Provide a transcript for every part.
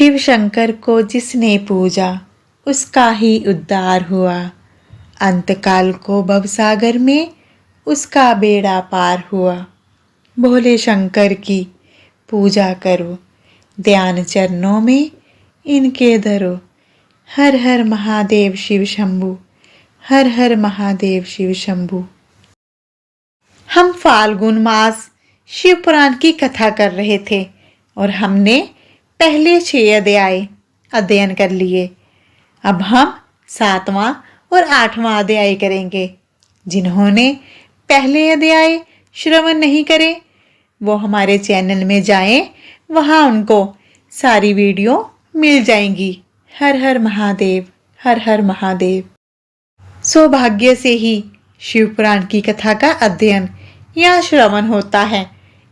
शिव शंकर को जिसने पूजा उसका ही उद्धार हुआ। अंतकाल को भवसागर में उसका बेड़ा पार हुआ। भोले शंकर की पूजा करो, ध्यान चरणों में इनके धरो। हर हर महादेव शिव शंभु, हर हर महादेव शिव शंभु। हम फाल्गुन मास शिव पुराण की कथा कर रहे थे और हमने पहले 6 अध्याय अध्ययन कर लिए। अब हम 7वां और 8वां अध्याय करेंगे। जिन्होंने पहले अध्याय श्रवण नहीं करे वो हमारे चैनल में जाएं, वहां उनको सारी वीडियो मिल जाएंगी। हर हर महादेव, हर हर महादेव। सौभाग्य से ही शिव पुराण की कथा का अध्ययन या श्रवण होता है,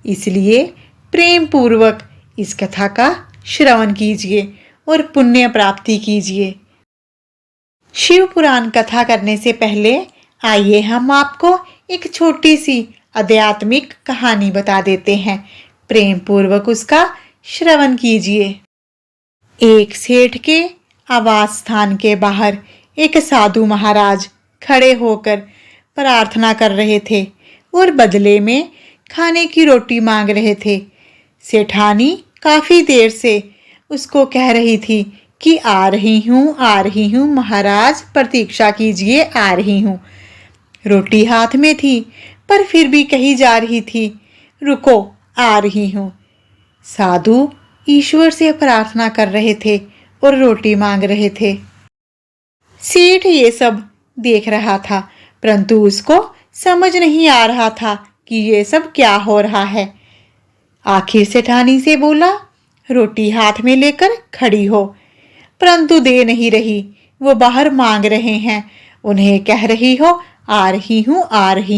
इसलिए प्रेम पूर्वक इस कथा का श्रवण कीजिए और पुण्य प्राप्ति कीजिए। शिव पुराण कथा करने से पहले आइए हम आपको एक छोटी सी आध्यात्मिक कहानी बता देते हैं। प्रेम पूर्वक उसका श्रवण कीजिए। एक सेठ के आवास स्थान के बाहर एक साधु महाराज खड़े होकर प्रार्थना कर रहे थे और बदले में खाने की रोटी मांग रहे थे। सेठानी काफी देर से उसको कह रही थी कि आ रही हूँ महाराज, प्रतीक्षा कीजिए, आ रही हूँ। रोटी हाथ में थी पर फिर भी कही जा रही थी, रुको, आ रही हूँ। साधु ईश्वर से प्रार्थना कर रहे थे और रोटी मांग रहे थे। सेठ ये सब देख रहा था, परंतु उसको समझ नहीं आ रहा था कि ये सब क्या हो रहा है। आखिर सेठानी से बोला, रोटी हाथ में लेकर खड़ी हो, परंतु दे नहीं रही। वो बाहर मांग रहे हैं, उन्हें कह रही हो आ रही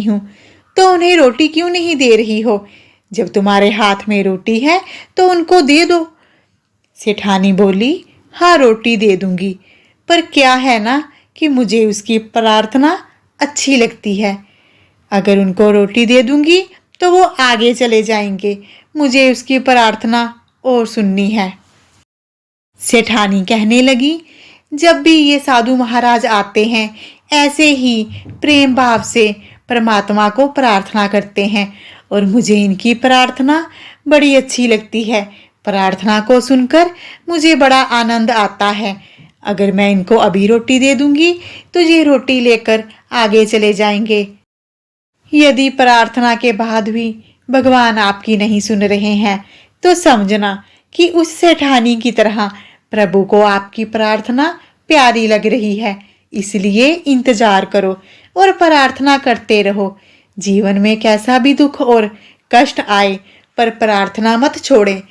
हूँ, तो उन्हें रोटी क्यों नहीं दे रही हो? जब तुम्हारे हाथ में रोटी है तो उनको दे दो। सेठानी बोली, हाँ रोटी दे दूंगी, पर क्या है ना कि मुझे उसकी प्रार्थना अच्छी लगती है। अगर उनको रोटी दे दूंगी तो वो आगे चले जाएंगे, मुझे उसकी प्रार्थना और सुननी है। सेठानी कहने लगी, जब भी ये साधु महाराज आते हैं ऐसे ही प्रेम भाव से परमात्मा को प्रार्थना करते हैं और मुझे इनकी प्रार्थना बड़ी अच्छी लगती है। प्रार्थना को सुनकर मुझे बड़ा आनंद आता है। अगर मैं इनको अभी रोटी दे दूंगी तो ये रोटी लेकर आगे चले जाएंगे। यदि प्रार्थना के बाद भी भगवान आपकी नहीं सुन रहे हैं तो समझना कि उस सेठानी की तरह प्रभु को आपकी प्रार्थना प्यारी लग रही है। इसलिए इंतजार करो और प्रार्थना करते रहो। जीवन में कैसा भी दुख और कष्ट आए पर प्रार्थना मत छोड़ें।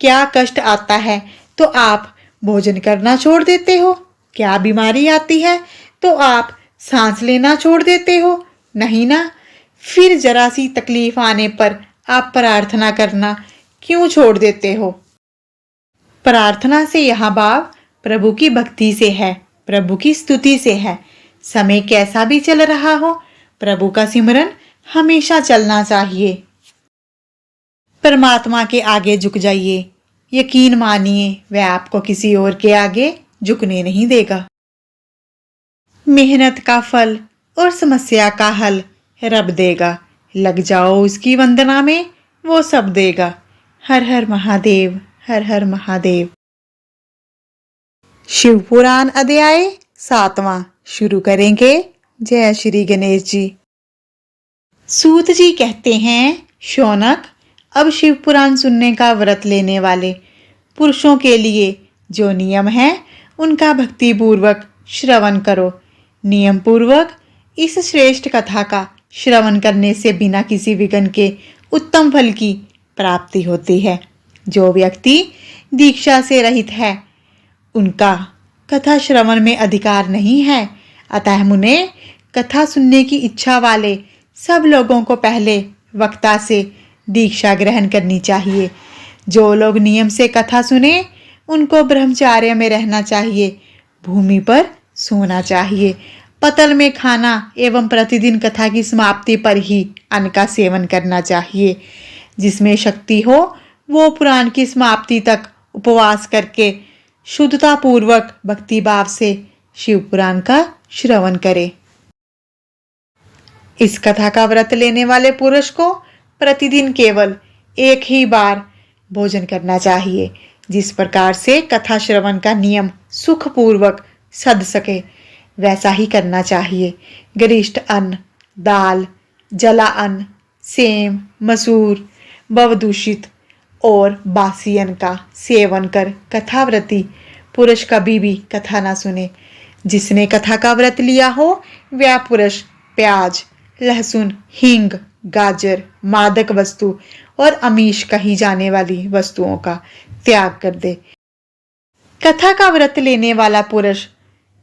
क्या कष्ट आता है तो आप भोजन करना छोड़ देते हो? क्या बीमारी आती है तो आप सांस लेना छोड़ देते हो? नहीं ना। फिर जरा सी तकलीफ आने पर आप प्रार्थना करना क्यों छोड़ देते हो? प्रार्थना से यह भाव प्रभु की भक्ति से है, प्रभु की स्तुति से है। समय कैसा भी चल रहा हो, प्रभु का सिमरन हमेशा चलना चाहिए। परमात्मा के आगे झुक जाइए। यकीन मानिए वह आपको किसी और के आगे झुकने नहीं देगा। मेहनत का फल और समस्या का हल रब देगा। लग जाओ उसकी वंदना में, वो सब देगा। हर हर महादेव, हर हर महादेव। शिव पुराण अध्याय 7वां शुरू करेंगे। जय श्री गणेश जी। सूत जी कहते हैं, शौनक, अब शिव पुराण सुनने का व्रत लेने वाले पुरुषों के लिए जो नियम है उनका भक्ति पूर्वक श्रवण करो। नियम पूर्वक इस श्रेष्ठ कथा का श्रवण करने से बिना किसी विघ्न के उत्तम फल की प्राप्ति होती है। जो व्यक्ति दीक्षा से रहित है उनका कथा श्रवण में अधिकार नहीं है। अतः मुने, कथा सुनने की इच्छा वाले सब लोगों को पहले वक्ता से दीक्षा ग्रहण करनी चाहिए। जो लोग नियम से कथा सुने उनको ब्रह्मचार्य में रहना चाहिए, भूमि पर सोना चाहिए, पतल में खाना एवं प्रतिदिन कथा की समाप्ति पर ही अन्न का सेवन करना चाहिए। जिसमें शक्ति हो वो पुराण की समाप्ति तक उपवास करके शुद्धता पूर्वक भक्ति भाव से शिव पुराण का श्रवण करें। इस कथा का व्रत लेने वाले पुरुष को प्रतिदिन केवल एक ही बार भोजन करना चाहिए। जिस प्रकार से कथा श्रवण का नियम सुखपूर्वक सध सके वैसा ही करना चाहिए। गरिष्ठ अन्न, दाल, जला अन्न, सेम, मसूर, बवदूषित और बासी अन्न का सेवन कर कथाव्रती पुरुष कभी भी कथा ना सुने। जिसने कथा का व्रत लिया हो वह पुरुष प्याज, लहसुन, हींग, गाजर, मादक वस्तु और अमीष कही जाने वाली वस्तुओं का त्याग कर दे। कथा का व्रत लेने वाला पुरुष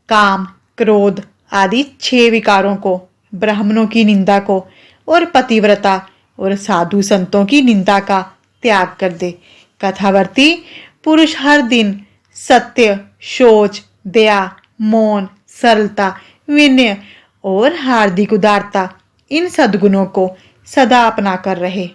काम, क्रोध आदि 6 विकारों को, ब्राह्मणों की निंदा को और पतिव्रता और साधु संतों की निंदा का त्याग कर दे। कथावर्ती पुरुष हर दिन सत्य, शौच, दया, मौन, सरलता, विनय और हार्दिक उदारता इन सद्गुणों को सदा अपना कर रहे।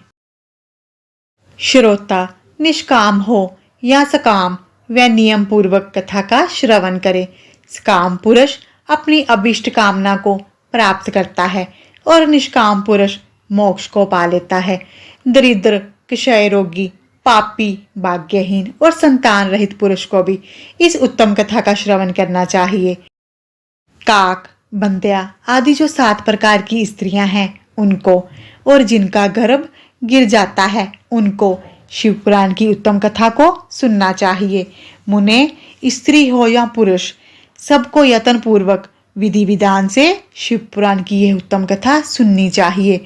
श्रोता निष्काम हो या सकाम वह नियम पूर्वक कथा का श्रवण करे। सकाम पुरुष अपनी अभिष्ट कामना को प्राप्त करता है और निष्काम पुरुष मोक्ष को पा लेता है। दरिद्र, क्षय रोगी, पापी, भाग्यहीन और संतान रहित पुरुष को भी इस उत्तम कथा का श्रवण करना चाहिए। काक, बंध्या आदि जो 7 प्रकार की स्त्रियां हैं उनको और जिनका गर्भ गिर जाता है उनको शिव पुराण की उत्तम कथा को सुनना चाहिए। मुने, स्त्री हो या पुरुष, सबको यत्न पूर्वक विधि विधान से शिव पुराण की यह उत्तम कथा सुननी चाहिए।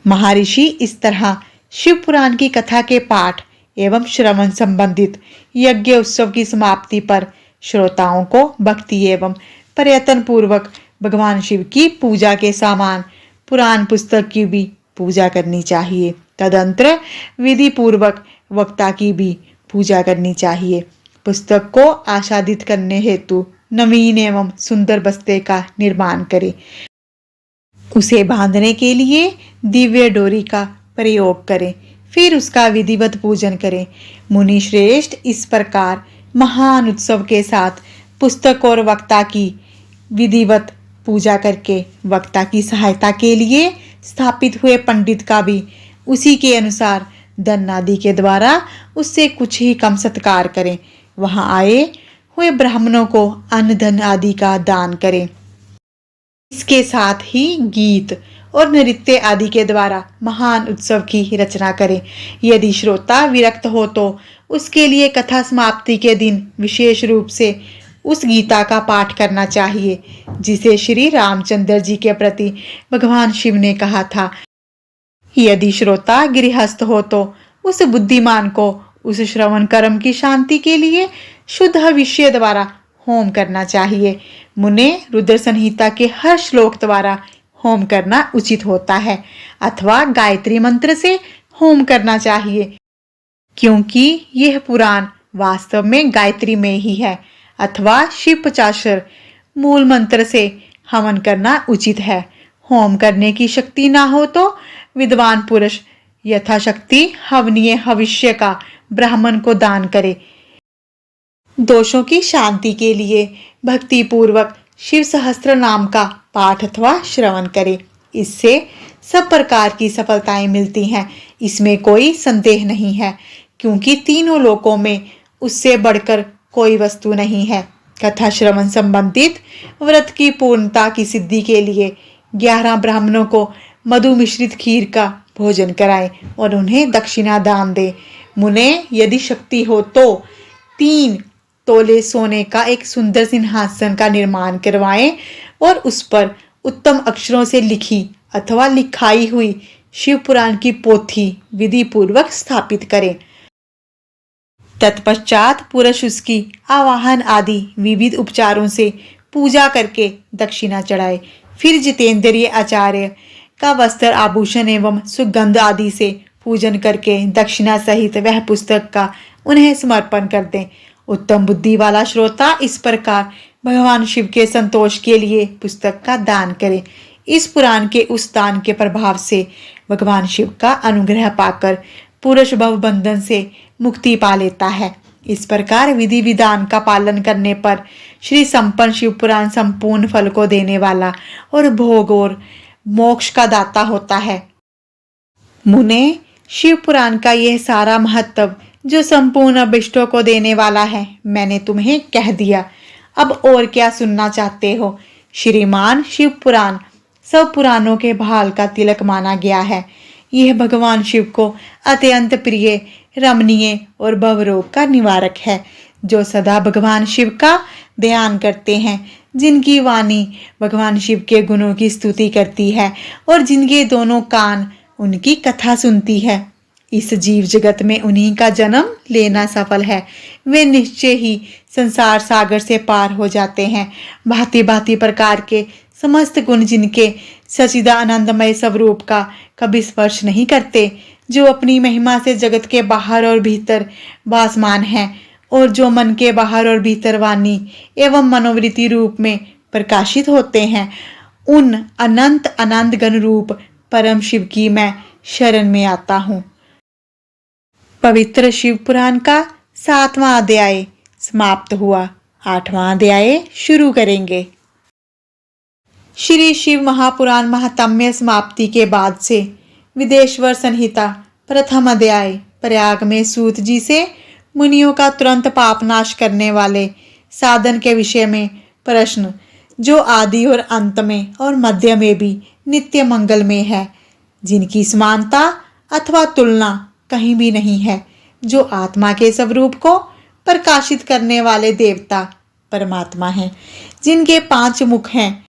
महर्षि इस तरह शिव पुराण की कथा के पाठ एवं श्रवण संबंधित यज्ञ उत्सव की समाप्ति पर श्रोताओं को भक्ति एवं प्रयत्न पूर्वक भगवान शिव की पूजा के सामान पुराण पुस्तक की भी पूजा करनी चाहिए। तदंतर विधि पूर्वक वक्ता की भी पूजा करनी चाहिए। पुस्तक को आच्छादित करने हेतु नवीन एवं सुंदर बस्ते का निर्माण करें। उसे बांधने के लिए दिव्य डोरी का प्रयोग करें, फिर उसका विधिवत पूजन करें। मुनि श्रेष्ठ इस प्रकार महान उत्सव के साथ पुस्तक और वक्ता की विधिवत पूजा करके वक्ता की सहायता के लिए स्थापित हुए पंडित का भी उसी के अनुसार धन आदि के द्वारा उससे कुछ ही कम सत्कार करें। वहां आए हुए ब्राह्मणों को अन्न धन आदि का दान करें। इसके साथ ही गीत और नृत्य आदि के द्वारा महान उत्सव की रचना करें। यदि श्रोता विरक्त हो तो उसके लिए कथा समाप्ति के दिन विशेष रूप से उस गीता का पाठ करना चाहिए जिसे श्री रामचंद्र जी के प्रति भगवान शिव ने कहा था। यदि श्रोता गृहस्थ हो तो उस बुद्धिमान को उस श्रवण कर्म की शांति के लिए शुद्ध हविष्य द्वारा होम करना चाहिए। मुने, रुद्र संहिता के हर श्लोक द्वारा होम करना उचित होता है अथवा गायत्री मंत्र से होम करना चाहिए, क्योंकि यह पुराण वास्तव में गायत्री में ही है, अथवा शिव 50 मूल मंत्र से हवन करना उचित है। होम करने की शक्ति ना हो तो विद्वान पुरुष यथाशक्ति हवनीय हविष्य का ब्राह्मण को दान करे। दोषों की शांति के लिए भक्ति पूर्वक शिव सहस्त्र नाम का पाठ अथवा श्रवण करें। इससे सब प्रकार की सफलताएं मिलती हैं, इसमें कोई संदेह नहीं है, क्योंकि तीनों लोकों में उससे बढ़कर कोई वस्तु नहीं है। कथा श्रवण संबंधित व्रत की पूर्णता की सिद्धि के लिए 11 ब्राह्मणों को मधु मिश्रित खीर का भोजन कराएं और उन्हें दक्षिणा दान दें। मुने, यदि शक्ति हो तो 3 तोले सोने का एक सुंदर सिंहासन का निर्माण करवाएं और उस पर उत्तम अक्षरों से लिखी अथवा लिखाई हुई शिव पुराण की पोथी विधि पूर्वक स्थापित करें। तत्पश्चात पुरुष उसकी आवाहन आदि विविध उपचारों से पूजा करके दक्षिणा चढ़ाए। फिर जितेंद्रिय आचार्य का वस्त्र, आभूषण एवं सुगंध आदि से पूजन करके दक्षिणा सहित वह पुस्तक का उन्हें समर्पण कर दें। उत्तम बुद्धि वाला श्रोता इस प्रकार भगवान शिव के संतोष के लिए पुस्तक का दान करे। इस पुराण के उस दान के प्रभाव से भगवान शिव का अनुग्रह पाकर पुरुष भव बंधन से मुक्ति पा लेता है। इस प्रकार विधि विधान का पालन करने पर श्री संपन्न शिवपुराण संपूर्ण फल को देने वाला और भोग और मोक्ष का दाता होता है। मुने, शिवपुराण का यह सारा महत्व जो संपूर्ण अभिष्टों को देने वाला है मैंने तुम्हें कह दिया। अब और क्या सुनना चाहते हो? श्रीमान शिवपुराण सब पुराणों के भाल का तिलक माना गया है। यह भगवान शिव को अत्यंत प्रिय, रमणीय और भवरोग का निवारक है। जो सदा भगवान शिव का ध्यान करते हैं, जिनकी वाणी भगवान शिव के गुणों की स्तुति करती है और जिनके दोनों कान उनकी कथा सुनती है, इस जीव जगत में उन्हीं का जन्म लेना सफल है। वे निश्चय ही संसार सागर से पार हो जाते हैं। भांति भांति प्रकार के समस्त गुण जिनके सच्चिदानंदमय स्वरूप का कभी स्पर्श नहीं करते, जो अपनी महिमा से जगत के बाहर और भीतर भासमान है और जो मन के बाहर और भीतर वाणी एवं मनोवृत्ति रूप में प्रकाशित होते हैं, उन अनंत आनंद गण रूप परम शिव की मैं शरण में आता हूँ। पवित्र शिव पुराण का 7वां अध्याय समाप्त हुआ। 8वां अध्याय शुरू करेंगे। श्री शिव महापुराण महात्म्य समाप्ति के बाद से विदेश्वर संहिता प्रथम अध्याय प्रयाग में सूत जी से मुनियों का तुरंत पाप नाश करने वाले साधन के विषय में प्रश्न, जो आदि और अंत में और मध्य में भी नित्य मंगल में है, जिनकी समानता अथवा तुलना कहीं भी नहीं है, जो आत्मा के स्वरूप को प्रकाशित करने वाले देवता परमात्मा हैं, जिनके 5 मुख हैं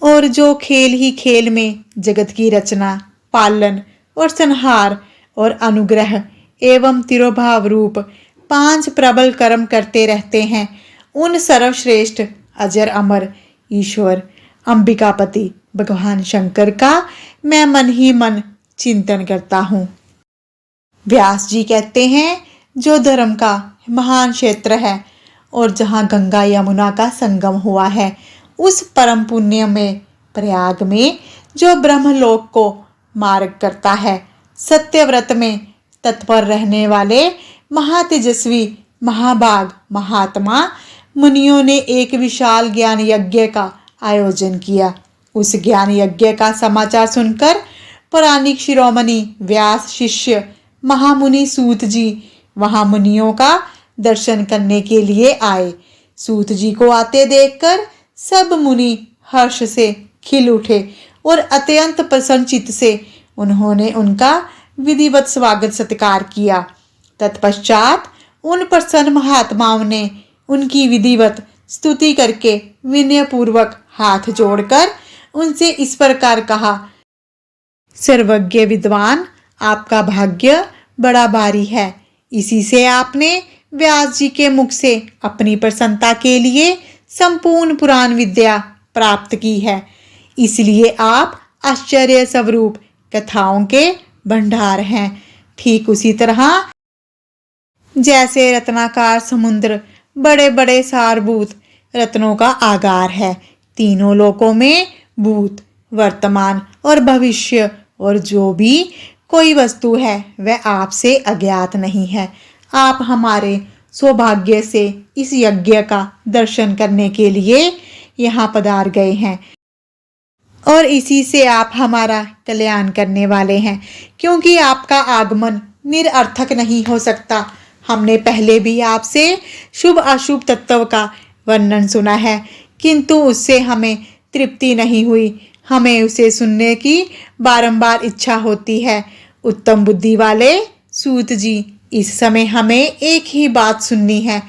और जो खेल ही खेल में जगत की रचना, पालन और संहार और अनुग्रह एवं तिरोभाव रूप 5 प्रबल कर्म करते रहते हैं, उन सर्वश्रेष्ठ अजर अमर ईश्वर अंबिकापति भगवान शंकर का मैं मन ही मन चिंतन करता हूँ। व्यास जी कहते हैं, जो धर्म का महान क्षेत्र है और जहाँ गंगा यमुना का संगम हुआ है, उस परम पुण्य में प्रयाग में जो ब्रह्मलोक को मार्ग करता है, सत्यव्रत में तत्पर रहने वाले महातेजस्वी महाभाग महात्मा मुनियों ने एक विशाल ज्ञान यज्ञ का आयोजन किया। उस ज्ञान यज्ञ का समाचार सुनकर पौराणिक शिरोमणि व्यास शिष्य महामुनि सूत जी वहां मुनियों का दर्शन करने के लिए आए। सूत जी को आते देखकर सब मुनि हर्ष से खिल उठे और अत्यंत प्रसन्नचित्त से उन्होंने उनका विधिवत स्वागत सत्कार किया। तत्पश्चात उन प्रसन्न महात्माओं ने उनकी विधिवत स्तुति करके विनयपूर्वक हाथ जोड़कर उनसे इस प्रकार कहा, सर्वज्ञ विद्वान, आपका भाग्य बड़ा भारी है। इसी से आपने व्यास जी के मुख से अपनी प्रसन्नता के लिए संपूर्ण पुराण विद्या प्राप्त की है। इसलिए आप आश्चर्य स्वरूप कथाओं के भंडार हैं। ठीक उसी तरह जैसे रत्नाकार समुद्र बड़े बड़े सारभूत रत्नों का आगार है, तीनों लोकों में भूत, वर्तमान और भविष्य और जो भी कोई वस्तु है वह आपसे अज्ञात नहीं है। आप हमारे सौभाग्य से इस यज्ञ का दर्शन करने के लिए यहाँ पधार गए हैं और इसी से आप हमारा कल्याण करने वाले हैं, क्योंकि आपका आगमन निरर्थक नहीं हो सकता। हमने पहले भी आपसे शुभ अशुभ तत्व का वर्णन सुना है, किंतु उससे हमें तृप्ति नहीं हुई। हमें उसे सुनने की बारंबार इच्छा होती है। उत्तम बुद्धि वाले सूत जी, इस समय हमें एक ही बात सुननी है।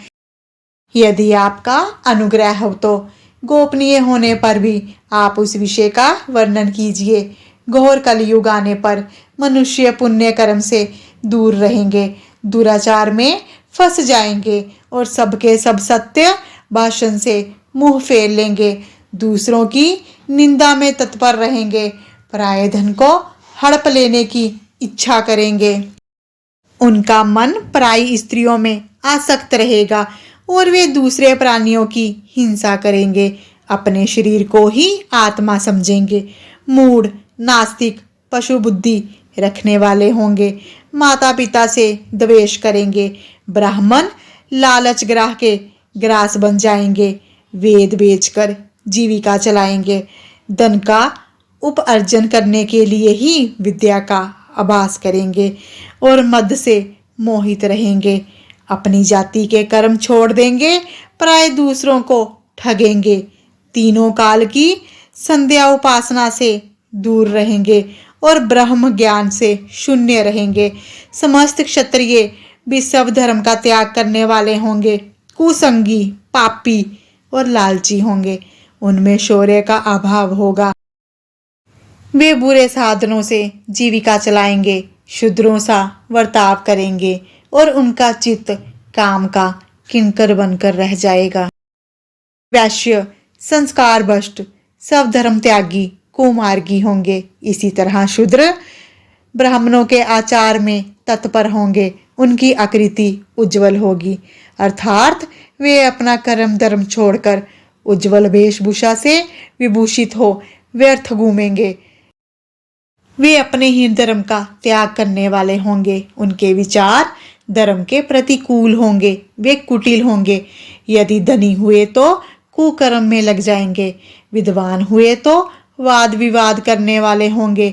यदि आपका अनुग्रह हो तो गोपनीय होने पर भी आप उस विषय का वर्णन कीजिए। घोर कलयुग आने पर मनुष्य पुण्य कर्म से दूर रहेंगे, दुराचार में फंस जाएंगे और सबके सब सत्य भाषण से मुंह फेर लेंगे, दूसरों की निंदा में तत्पर रहेंगे, पराये धन को हड़प लेने की इच्छा करेंगे। उनका मन पराई स्त्रियों में आसक्त रहेगा और वे दूसरे प्राणियों की हिंसा करेंगे, अपने शरीर को ही आत्मा समझेंगे, मूढ़, नास्तिक, पशु बुद्धि रखने वाले होंगे, माता पिता से द्वेष करेंगे, ब्राह्मण लालच ग्राह के ग्रास बन जाएंगे। वेद बेचकर जीविका चलाएंगे। धन का उपार्जन करने के लिए ही विद्या का अभ्यास करेंगे और मद से मोहित रहेंगे। अपनी जाति के कर्म छोड़ देंगे, प्राय दूसरों को ठगेंगे। तीनों काल की संध्या उपासना से दूर रहेंगे और ब्रह्म ज्ञान से शून्य रहेंगे। समस्त क्षत्रिय भी सब धर्म का त्याग करने वाले होंगे। कुसंगी, पापी और लालची होंगे। उनमें शौर्य का अभाव होगा। वे बुरे साधनों से जीविका चलाएंगे, शूद्रों सा वर्ताव करेंगे और उनका चित्त काम का किंकर बनकर रह जाएगा। वैश्य, संस्कार भ्रष्ट, सब धर्म त्यागी, कुमार्गी होंगे। इसी तरह शूद्र ब्राह्मणों के आचार में तत्पर होंगे। उनकी आकृति उज्जवल होगी, अर्थात वे अपना कर्म धर्म छोड़कर उज्जवल वेशभूषा से विभूषित हो व्यर्थ घूमेंगे। वे अपने ही धर्म का त्याग करने वाले होंगे। उनके विचार धर्म के प्रतिकूल होंगे। वे कुटिल होंगे। यदि धनी हुए तो कुकर्म में लग जाएंगे। विद्वान हुए तो वाद विवाद करने वाले होंगे।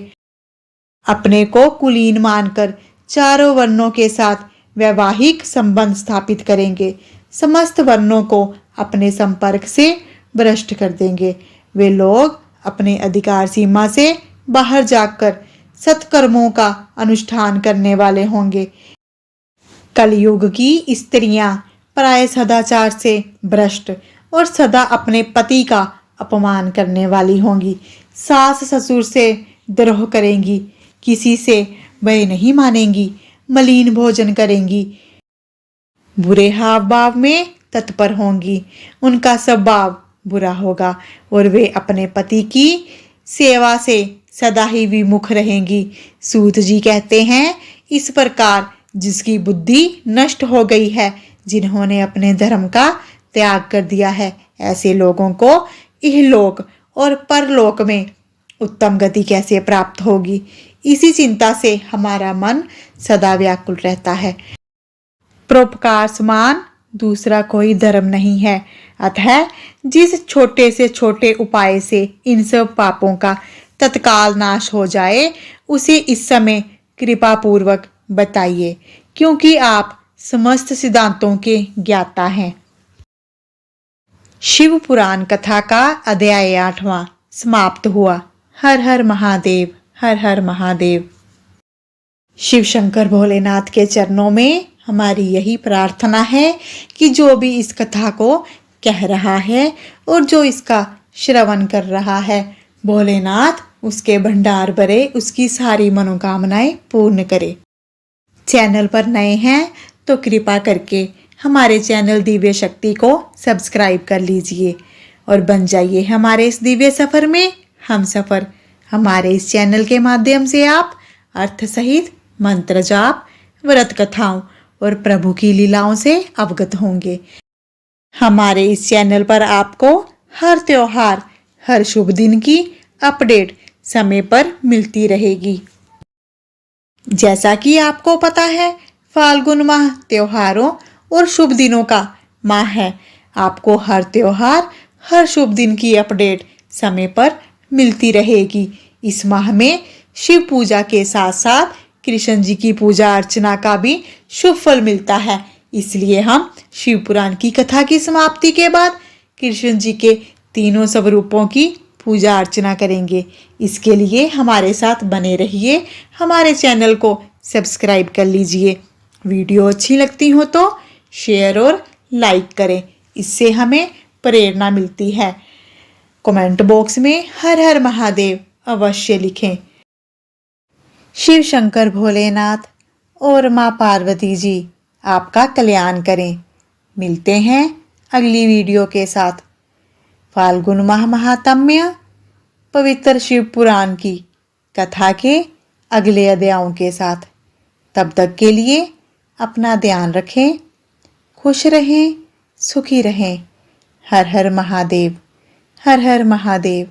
अपने को कुलीन मानकर चारों वर्णों के साथ वैवाहिक संबंध स्थापित करेंगे। समस्त वर्णों को अपने संपर्क से भ्रष्ट कर देंगे। वे लोग अपने अधिकार सीमा से बाहर जाकर सत्कर्मों का अनुष्ठान करने वाले होंगे। कलयुग की स्त्रियां प्राय सदाचार से भ्रष्ट और सदा अपने पति का अपमान करने वाली होंगी। सास ससुर से द्रोह करेंगी, किसी से भय नहीं मानेंगी, मलिन भोजन करेंगी, बुरे हाव भाव में तत्पर होंगी। उनका स्वभाव बुरा होगा और वे अपने पति की सेवा से सदा ही विमुख रहेंगी। सूत जी कहते हैं, इस प्रकार जिसकी बुद्धि नष्ट हो गई है, जिन्होंने अपने धर्म का त्याग कर दिया है, ऐसे लोगों को इहलोक और परलोक में उत्तम गति कैसे प्राप्त होगी, इसी चिंता से हमारा मन सदा व्याकुल रहता है। परोपकार समान दूसरा कोई धर्म नहीं है। अतः जिस छोटे से छोटे उपाय से इन सब पापों का तत्काल नाश हो जाए, उसे इस समय कृपा पूर्वक बताइए, क्योंकि आप समस्त सिद्धांतों के ज्ञाता हैं। शिव पुराण कथा का अध्याय 8वां समाप्त हुआ। हर हर महादेव, हर हर महादेव। शिव शंकर भोलेनाथ के चरणों में हमारी यही प्रार्थना है कि जो भी इस कथा को कह रहा है और जो इसका श्रवण कर रहा है, भोलेनाथ उसके भंडार भरे, उसकी सारी मनोकामनाएं पूर्ण करे। चैनल पर नए हैं तो कृपा करके हमारे चैनल दिव्य शक्ति को सब्सक्राइब कर लीजिए और बन जाइए हमारे इस दिव्य सफर में हम सफर। हमारे इस चैनल के माध्यम से आप अर्थ सहित मंत्र जाप, व्रत कथाओं और प्रभु की लीलाओं से अवगत होंगे। हमारे इस चैनल पर आपको हर त्योहार, हर शुभ दिन की अपडेट समय पर मिलती रहेगी। जैसा कि आपको पता है, फाल्गुन माह त्योहारों और शुभ दिनों का माह है। आपको हर त्योहार, हर शुभ दिन की अपडेट समय पर मिलती रहेगी। इस माह में शिव पूजा के साथ साथ कृष्ण जी की पूजा अर्चना का भी शुभ फल मिलता है। इसलिए हम शिव पुराण की कथा की समाप्ति के बाद कृष्ण जी के तीनों स्वरूपों की पूजा अर्चना करेंगे। इसके लिए हमारे साथ बने रहिए। हमारे चैनल को सब्सक्राइब कर लीजिए। वीडियो अच्छी लगती हो तो शेयर और लाइक करें, इससे हमें प्रेरणा मिलती है। कमेंट बॉक्स में हर हर महादेव अवश्य लिखें। शिव शंकर भोलेनाथ और माँ पार्वती जी आपका कल्याण करें। मिलते हैं अगली वीडियो के साथ फाल्गुन माह महात्म्य पवित्र शिव पुराण की कथा के अगले अध्यायों के साथ। तब तक के लिए अपना ध्यान रखें, खुश रहें, सुखी रहें। हर हर महादेव, हर हर महादेव।